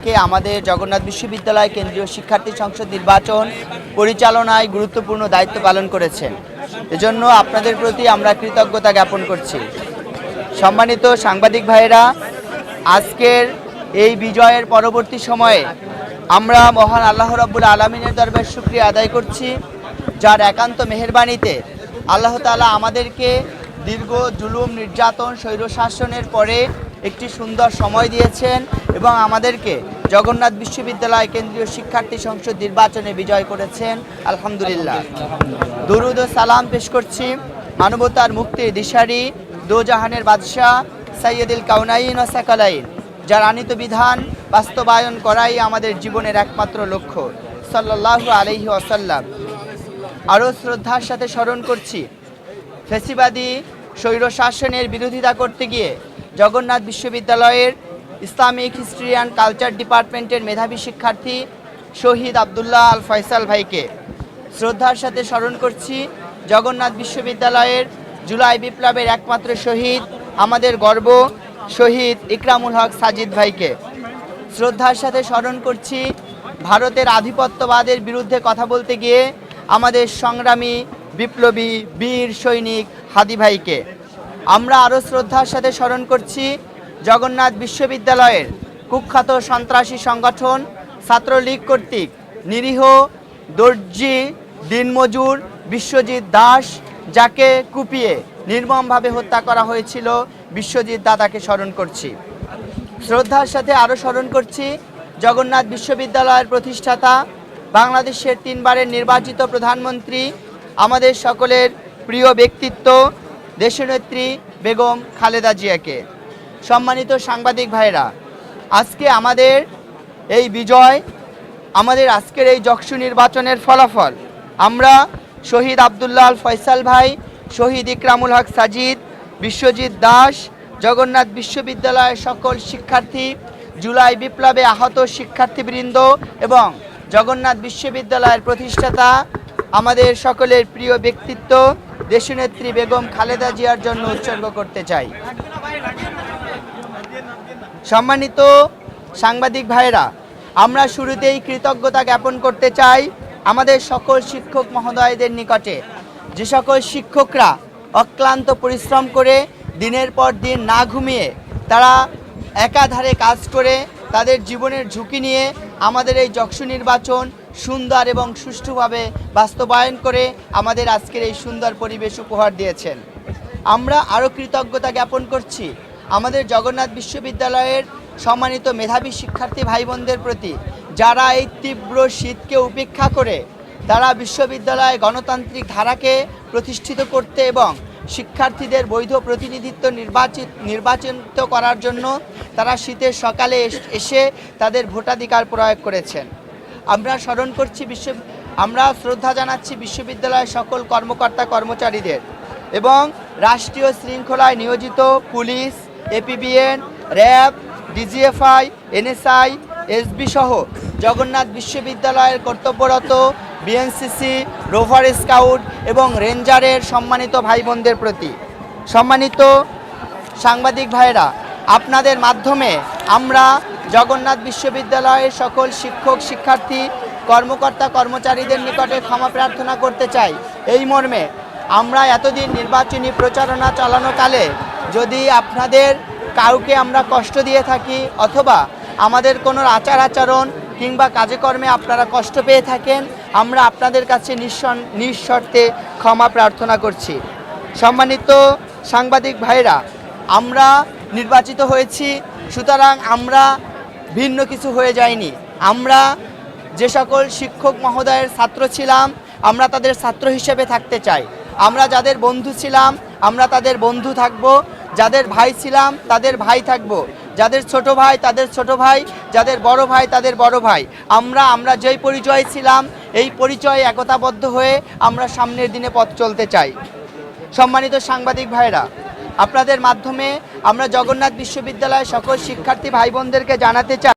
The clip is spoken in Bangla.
আমাদের জগন্নাথ বিশ্ববিদ্যালয় কেন্দ্রীয় শিক্ষার্থী সংসদ নির্বাচন পরিচালনায় গুরুত্বপূর্ণ দায়িত্ব পালন করেছেন। এজন্য আপনাদের প্রতি আমরা কৃতজ্ঞতা জ্ঞাপন করছি। সম্মানিত সাংবাদিক ভাইয়েরা, আজকের এই বিজয়ের পরবর্তী সময়ে আমরা মহান আল্লাহ রাব্বুল আলামিনের দরবারে শুকরিয়া আদায় করছি, যার একান্ত মেহেরবানিতে আল্লাহ তাআলা আমাদেরকে দীর্ঘ জুলুম, নির্যাতন, স্বৈরশাসনের পরে একটি সুন্দর সময় দিয়েছেন এবং আমাদেরকে জগন্নাথ বিশ্ববিদ্যালয় কেন্দ্রীয় শিক্ষার্থী সংসদ নির্বাচনে বিজয় করেছেন। আলহামদুলিল্লাহ। দরুদ ও সালাম পেশ করছি মানবতার মুক্তির দিশারি, দোজাহানের বাদশাহ সাইয়্যিদুল কাউনাইন ও সাকালাইন, যার আনিত বিধান বাস্তবায়ন করাই আমাদের জীবনের একমাত্র লক্ষ্য, সাল্লাল্লাহু আলাইহি ওয়াসাল্লাম। আরও শ্রদ্ধার সাথে স্মরণ করছি ফ্যাসিবাদী স্বৈরশাসনের বিরোধিতা করতে গিয়ে জগন্নাথ বিশ্ববিদ্যালয়ের ইসলামিক হিস্ট্রি অ্যান্ড কালচার ডিপার্টমেন্টের মেধাবী শিক্ষার্থী শহীদ আবদুল্লাহ আল ফয়সাল ভাইকে। শ্রদ্ধার সাথে স্মরণ করছি জগন্নাথ বিশ্ববিদ্যালয়ের জুলাই বিপ্লবের একমাত্র শহীদ, আমাদের গর্ব, শহীদ ইকরামুল হক সাজিদ ভাইকে। শ্রদ্ধার সাথে স্মরণ করছি ভারতের আধিপত্যবাদের বিরুদ্ধে কথা বলতে গিয়ে আমাদের সংগ্রামী বিপ্লবী বীর সৈনিক হাদি ভাইকে। আমরা আরও শ্রদ্ধার সাথে স্মরণ করছি জগন্নাথ বিশ্ববিদ্যালয়ের কুখ্যাত সন্ত্রাসী সংগঠন ছাত্রলীগ কর্তৃক নিরীহ দর্জি দিনমজুর বিশ্বজিৎ দাস, যাকে কুপিয়ে নির্মমভাবে হত্যা করা হয়েছিল, বিশ্বজিৎ দাদাকে স্মরণ করছি। শ্রদ্ধার সাথে আরও স্মরণ করছি জগন্নাথ বিশ্ববিদ্যালয়ের প্রতিষ্ঠাতা, বাংলাদেশের 3 বারের নির্বাচিত প্রধানমন্ত্রী, আমাদের সকলের প্রিয় ব্যক্তিত্ব দেশনেত্রী বেগম খালেদা জিয়াকে। সম্মানিত সাংবাদিক ভাইরা, আজকে আমাদের এই বিজয়, আমাদের আজকের এই জকসু নির্বাচনের ফলাফল আমরা শহীদ আবদুল্লাহ আল ফয়সাল ভাই, শহীদ ইকরামুল হক সাজিদ, বিশ্বজিৎ দাস, জগন্নাথ বিশ্ববিদ্যালয়ের সকল শিক্ষার্থী, জুলাই বিপ্লবে আহত শিক্ষার্থীবৃন্দ এবং জগন্নাথ বিশ্ববিদ্যালয়ের প্রতিষ্ঠাতা, আমাদের সকলের প্রিয় ব্যক্তিত্ব দেশনেত্রী বেগম খালেদা জিয়ার জন্য উৎসর্গ করতে চাই। সম্মানিত সাংবাদিক ভাইরা, আমরা শুরুতেই কৃতজ্ঞতা জ্ঞাপন করতে চাই আমাদের সকল শিক্ষক মহোদয়দের নিকটে, যে সকল শিক্ষকরা অক্লান্ত পরিশ্রম করে দিনের পর দিন না ঘুমিয়ে তারা একাধারে কাজ করে তাদের জীবনের ঝুঁকি নিয়ে আমাদের এই জকসু নির্বাচন সুন্দর এবং সুষ্ঠুভাবে বাস্তবায়ন করে আমাদের আজকের এই সুন্দর পরিবেশ উপহার দিয়েছেন। আমরা আরও কৃতজ্ঞতা জ্ঞাপন করছি আমাদের জগন্নাথ বিশ্ববিদ্যালয়ের সম্মানিত মেধাবী শিক্ষার্থী ভাই বোনদের প্রতি, যারা এই তীব্র শীতকে উপেক্ষা করে তারা বিশ্ববিদ্যালয়ে গণতান্ত্রিক ধারাকে প্রতিষ্ঠিত করতে এবং শিক্ষার্থীদের বৈধ প্রতিনিধিত্ব নির্বাচিত করার জন্য তারা শীতের সকালে এসে তাদের ভোটাধিকার প্রয়োগ করেছেন। আমরা শ্রদ্ধা জানাচ্ছি বিশ্ববিদ্যালয়ের সকল কর্মকর্তা কর্মচারীদের এবং রাষ্ট্রীয় শৃঙ্খলায় নিয়োজিত police, APBN, RAB, DGFI, NSI, SB সহ জগন্নাথ বিশ্ববিদ্যালয়ের কর্তব্যরত বিএনসিসি, রোভার স্কাউট এবং রেঞ্জারের সম্মানিত ভাই বোনদের প্রতি। সম্মানিত সাংবাদিক ভাইরা, আপনাদের মাধ্যমে আমরা জগন্নাথ বিশ্ববিদ্যালয়ের সকল শিক্ষক, শিক্ষার্থী, কর্মকর্তা কর্মচারীদের নিকটে ক্ষমা প্রার্থনা করতে চাই। এই মর্মে, আমরা এতদিন নির্বাচনী প্রচারণা চালানোকালে যদি আপনাদের কাউকে আমরা কষ্ট দিয়ে থাকি অথবা আমাদের কোনো আচার-আচরণ কিংবা কাজে কর্মে আপনারা কষ্ট পেয়ে থাকেন, আমরা আপনাদের কাছে নিঃশর্তে ক্ষমা প্রার্থনা করছি। সম্মানিত সাংবাদিক ভাইরা, আমরা নির্বাচিত হয়েছি, সুতরাং আমরা ভিন্ন কিছু হয়ে যাইনি। আমরা যে সকল শিক্ষক মহোদয়ের ছাত্র ছিলাম, আমরা তাদের ছাত্র হিসেবে থাকতে চাই। আমরা যাদের বন্ধু ছিলাম, আমরা তাদের বন্ধু থাকব। যাদের ভাই ছিলাম, তাদের ভাই থাকব। যাদের ছোট ভাই, তাদের ছোট ভাই। যাদের বড় ভাই, তাদের বড় ভাই। আমরা যেই পরিচয় ছিলাম, এই পরিচয়ে একতাবদ্ধ হয়ে আমরা সামনের দিনে পথ চলতে চাই। সম্মানিত সাংবাদিক ভাইরা, আপনাদের মাধ্যমে আমরা জগন্নাথ বিশ্ববিদ্যালয়ের সকল শিক্ষার্থী ভাই বোনদেরকে জানাতে চাই